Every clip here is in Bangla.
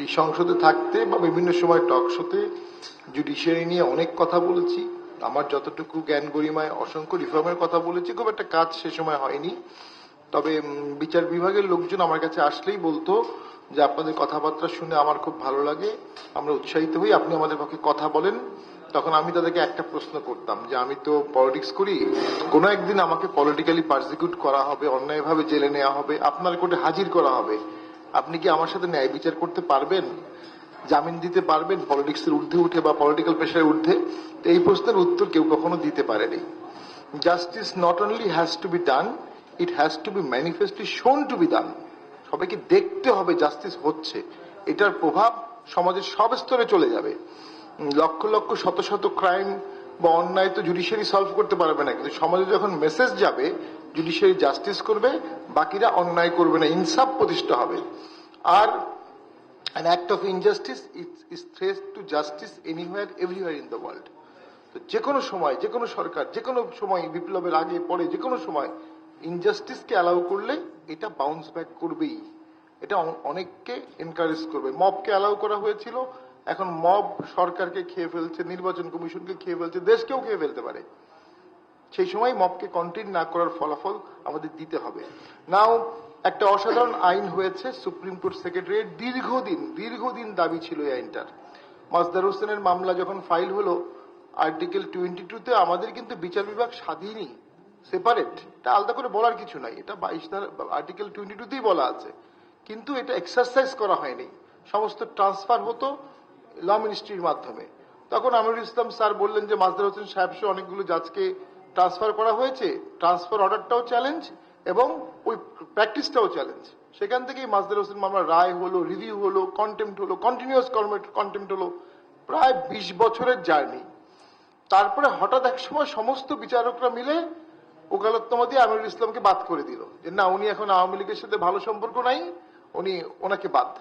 এই সংসদে থাকতে বা বিভিন্ন সময় টক শোতে জুডিশিয়ারি নিয়ে অনেক কথা বলেছি। আমার যতটুকু জ্ঞান গরিমায় অসংখ্য রিফর্মের কথা বলেছি, খুব একটা কাজ সে সময় হয়নি। তবে বিচার বিভাগের লোকজন আমার কাছে আসলেই বলতো যে আপনাদের কথাবার্তা শুনে আমার খুব ভালো লাগে, আমরা উৎসাহিত হই, আপনি আমাদের পক্ষে কথা বলেন। তখন আমি তাদেরকে একটা প্রশ্ন করতাম যে আমি তো পলিটিক্স করি, কোনো একদিন আমাকে পলিটিক্যালি পারসিকিউট করা হবে, অন্যায়ভাবে জেলে নেওয়া হবে, আপনার কোর্টে হাজির করা হবে, আপনি কি আমার সাথে ন্যায় বিচার করতে পারবেন, জামিন দিতে পারবেন পলিটিক্সের ঊর্ধ্বে উঠে বা পলিটিক্যাল প্রেশারের ঊর্ধ্বে? এই প্রশ্নের উত্তর কেউ কখনো দিতে পারেনি। Justice not only has to be done, it has to be manifestly shown to be ডান। সবাইকে দেখতে হবে জাস্টিস হচ্ছে, এটার প্রভাব সমাজের সব স্তরে চলে যাবে। লক্ষ লক্ষ শত শত ক্রাইম বা অন্যায় তো জুডিশিয়ারি সলভ করতে পারবে না, কিন্তু সমাজে যখন মেসেজ যাবে জুডিশিয়ারি জাস্টিস করবে, বাকিরা অন্যায় করবে না, ইনসাফ প্রতিষ্ঠা হবে। আর an act of injustice is threat to justice anywhere everywhere in the world. তো যে কোনো সময় যে কোনো সরকার যে কোনো সময়, বিপ্লবের আগে পরে যে কোনো সময় ইনজাস্টিসকে অ্যালাউ করলে এটা বাউন্স ব্যাক করবেই। এটা অনেককে এনকারেজ করবে। মবকে অ্যালাউ করা হয়েছিল, এখন মব সরকারকে খেয়ে ফেলছে, নির্বাচন কমিশনকে খেয়ে ফেলছে, দেশকেও খেয়ে ফেলতে পারে। সেই সময় মবকে কন্টেইন না করার ফলাফল আমাদের দিতে হবে। নাও একটা অসাধারণ আইন হয়েছে, সুপ্রিম কোর্ট সেক্রেটারি দীর্ঘদিন দাবি ছিল এই আইনটার। মাজদার হোসেনের মামলা যখন ফাইল হলো, আর্টিকেল 22-তে আমাদের কিন্তু বিচার বিভাগ স্বাধীনই, সেপারেট, এটা আলাদা করে বলার কিছু নাই, এটা 22 আর্টিকেল 22-তেই বলা আছে, কিন্তু এটা এক্সারসাইজ করা হয়নি। সমস্ত ট্রান্সফার হতো ল মিনিস্ট্রির মাধ্যমে। তখন আমিরুল ইসলাম স্যার বললেন যে মাজদার হোসেন সাহেব সহ অনেকগুলো জাজকে ট্রান্সফার করা হয়েছে, ট্রান্সফার অর্ডারটাও চ্যালেঞ্জ এবং ওই প্র্যাকটিসটাও চ্যালেঞ্জ। সেখান থেকেই মাজদার হোসেন মামলার রায় হলো, রিভিউ হলো, কন্টেম্পট হলো, কন্টিনিউয়াস কন্টেম্পট হলো, প্রায় 20 বছরের জার্নি। তারপরে হঠাৎ এক সময় সমস্ত বিচারকরা মিলে ওকালতনামা দিয়ে আমিরুল ইসলামকে বাদ করে দিল, যে না, উনি এখন আওয়ামী লীগের সাথে ভালো সম্পর্ক নাই, ওনাকে বাদ।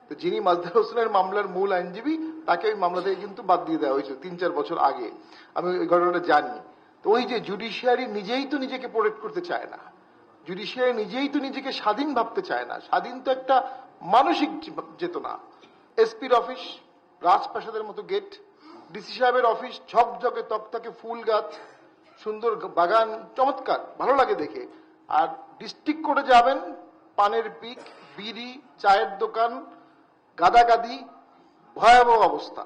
তো যিনি মাজদার হোসেনের মামলার মূল আইনজীবী, তাকে ওই মামলা থেকে কিন্তু বাদ দিয়ে দেওয়া হয়েছিল 3-4 বছর আগে। আমি ওই ঘটনাটা জানি। তো ওই যে জুডিশিয়ারি নিজেই তো নিজেকে প্রোটেক্ট করতে চায় না, জুডিশিয়ারি নিজেই তো নিজেকে স্বাধীন ভাবতে চায় না। স্বাধীন তো একটা মানসিক চেতনা। এসপির অফিস রাজপ্রাসাদের মতো গেট, ডিসি সাহেবের অফিস ঝকঝকে তকতকে ফুল গাছ, সুন্দর বাগান, চমৎকার, ভালো লাগে দেখে। আর ডিস্ট্রিক্ট কোর্টে যাবেন, পানের পিক, বিড়ি, চায়ের দোকান, গাদাগাদি, ভয়াবহ অবস্থা।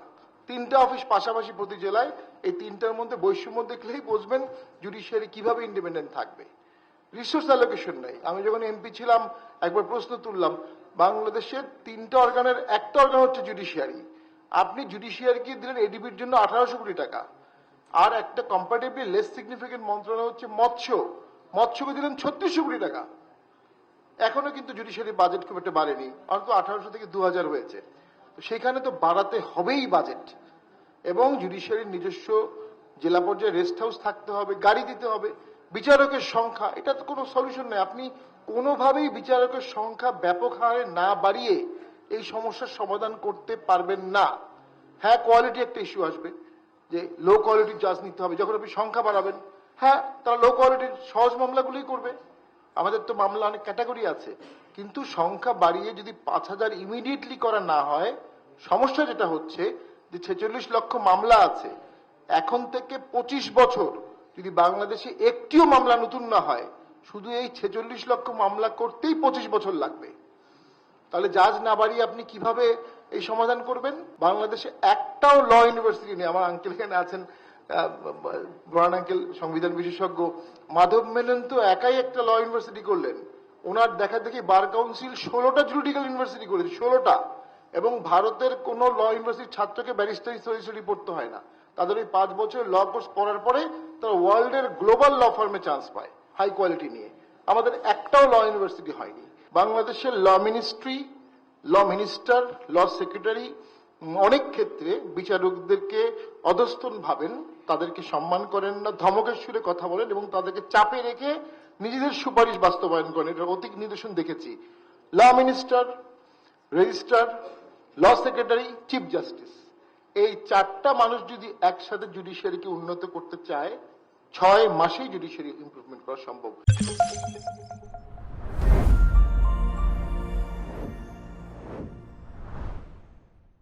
3টা অফিস পাশাপাশি প্রতি জেলায়। এই 3টার মধ্যে বৈষম্য দেখলেই বুঝবেন জুডিশিয়ারি কিভাবে ইন্ডিপেন্ডেন্ট থাকবে। রিসোর্স অ্যালোকেশন নেই। আমি যখন এমপি ছিলাম একবার প্রশ্ন তুললাম, বাংলাদেশের 3টা অর্গানের একটা অর্গান হচ্ছে জুডিশিয়ারি, আপনি জুডিশিয়ারিকে দিলেন এডিবির জন্য 1800 কোটি টাকা, আর একটা কম্পারেটিভলি লেস সিগনিফিকেন্ট মন্ত্রণালয় হচ্ছে মৎস্যকে দিলেন 3600 কোটি টাকা। এখনো কিন্তু জুডিশিয়ারি বাজেট খুব একটা বাড়েনি, অন্তত 1800 থেকে 2000 হয়েছে। তো সেখানে তো বাড়াতে হবেই বাজেট, এবং জুডিশিয়ারির নিজস্ব জেলা পর্যায়ে রেস্ট হাউস থাকতে হবে, গাড়ি দিতে হবে। বিচারকের সংখ্যা, এটা তো কোনো সলিউশন নেই। আপনি কোনোভাবেই বিচারকের সংখ্যা ব্যাপক হারে না বাড়িয়ে এই সমস্যার সমাধান করতে পারবেন না। হ্যাঁ, কোয়ালিটি একটা ইস্যু আসবে, যে লো কোয়ালিটির জাজ নিতে হবে। যখন আপনি সংখ্যা বাড়াবেন, হ্যাঁ, তারা লো কোয়ালিটির সহজ মামলাগুলোই করবে। আমাদের তো মামলা অনেক ক্যাটাগরি আছে, কিন্তু সংখ্যা বাড়িয়ে যদি 5000 ইমিডিয়েটলি করা না হয়, সমস্যা যেটা হচ্ছে যে 46 লক্ষ মামলা আছে, এখন থেকে 25 বছর যদি বাংলাদেশে একটিও মামলা নতুন না হয়, শুধু এই 46 লক্ষ মামলা করতেই 25 বছর লাগবে। তাহলে জাজ না বাড়িয়ে আপনি কিভাবে এই সমাধান করবেন? বাংলাদেশে একটাও ল ইউনিভার্সিটি নেই। আমার আঙ্কেল এখানে আছেন, বরান আঙ্কেল সংবিধান বিশেষজ্ঞ, মাধব মেনন তো একাই একটা ল ইউনিভার্সিটি করলেন। ওনার দেখা দেখি বার কাউন্সিল 16টা জুরিডিক্যাল ইউনিভার্সিটি করেছে, 16টা। এবং ভারতের কোন ল ইউনিভার্সিটির ছাত্রকে ব্যারিস্টারি সলিসিটি পড়তে হয় না। তাদের ওই 5 বছর ল কোর্স পড়ার পরে তারা ওয়ার্ল্ডের গ্লোবাল ল ফার্মে চান্স পায় হাই কোয়ালিটি নিয়ে। আমাদের একটাও ল ইউনিভার্সিটি হয়নি। বাংলাদেশের ল মিনিস্ট্রি, ল মিনিস্টার, ল সেক্রেটারি অনেক ক্ষেত্রে বিচারকদেরকে অধস্তন ভাবেন, তাদেরকে সম্মান করেন না, ধমকের সুরে কথা বলেন এবং তাদেরকে চাপে রেখে নিজেদের সুপারিশ বাস্তবায়ন করেন। এটার অধিক নিদর্শন দেখেছি। ল মিনিস্টার, রেজিস্ট্রার, ল সেক্রেটারি, চিফ জাস্টিস, এই 4টা মানুষ যদি একসাথে জুডিশিয়ারিকে উন্নত করতে চায়, 6 মাসেই জুডিশিয়ারি ইমপ্রুভমেন্ট করা সম্ভব।